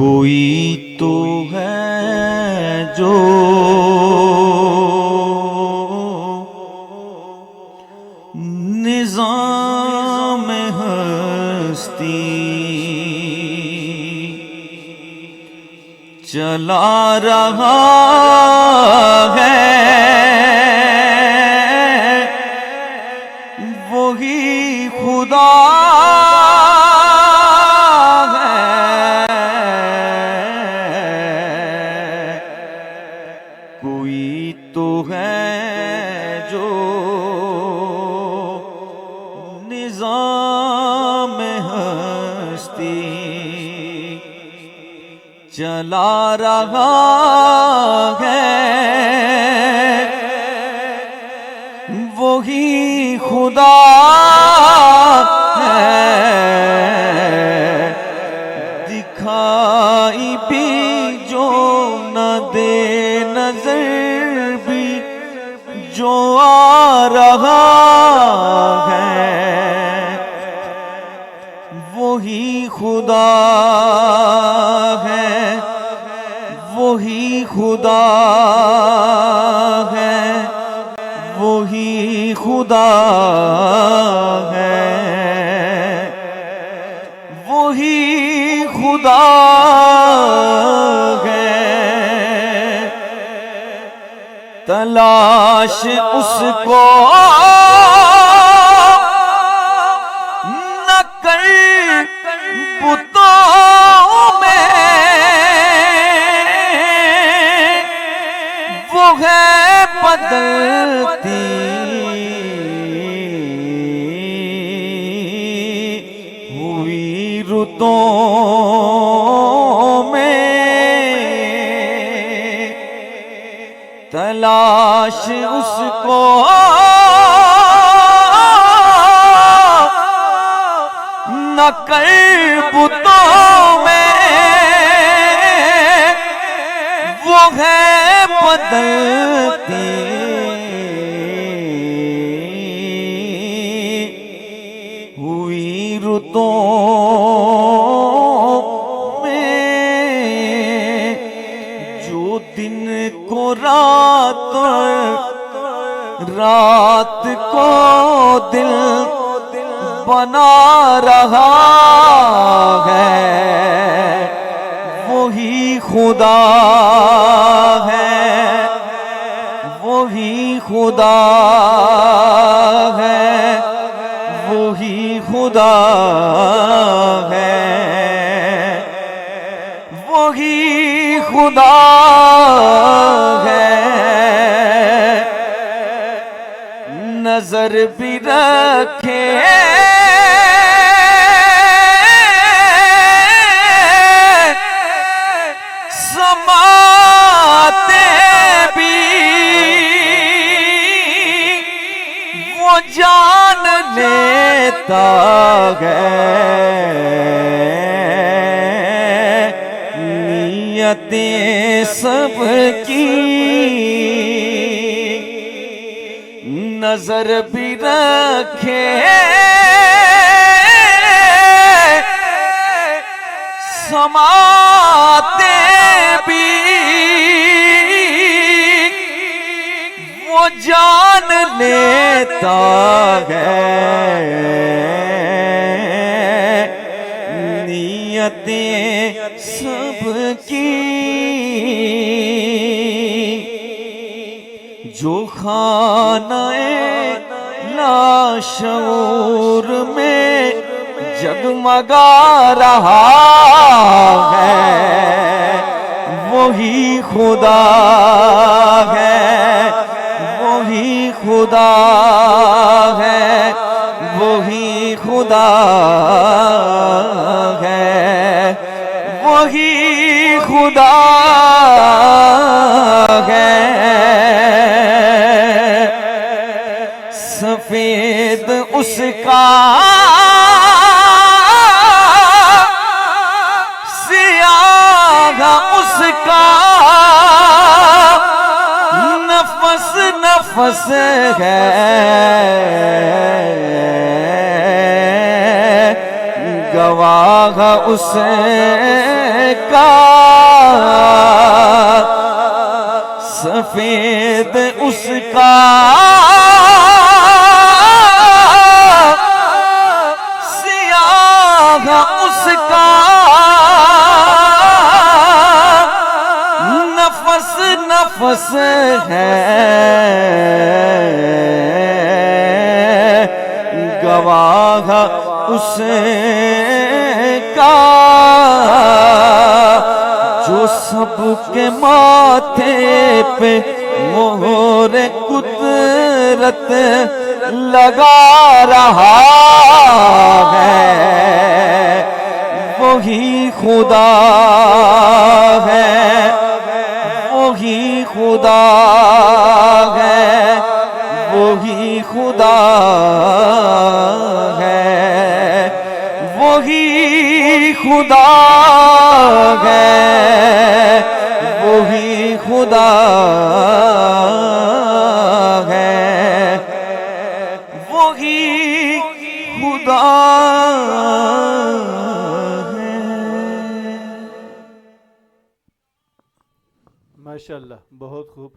कोई तो है जो निज़ाम हस्ती चला रहा है, वही खुदा कोई तो है जो निज़ाम हस्ती चला रहा है, वही खुदा है। दिखाई भी जो न दे नजर भी जो आ रहा है, वही खुदा है, वही खुदा है, वही खुदा है, वही खुदा है। तलाश उसको न कर बुतों में, वो है बदलती हुई रुतों में। तलाश उसको न कर बुतों में, वो है बदलती हुई रुतों में। जो दिन को रात, रात को दिल बना रहा है, वही खुदा है, वही खुदा है, वही खुदा है, वही खुदा है। नजर भी रखे समाते भी, वो जान लेता है नियतें सबकी। नजर भी रखे समाते भी, वो जान लेता है नियतें सबकी। जो खानाए लाशऊर में जगमगा रहा है, वही खुदा है, वही खुदा है, वही खुदा है, वही खुदा है। सफेद उसका सियाह उसका, नफस नफस है, गवाह उसे का सफेद उसका सियाह उसका नफस नफस है गवाह उसका जो सबके माथे पे मोहर कुदरत लगा रहा है वही खुदा है वही खुदा है वही खुदा है वही खुदा है वही खुदा है वही खुदा है। माशाअल्लाह, बहुत खूब।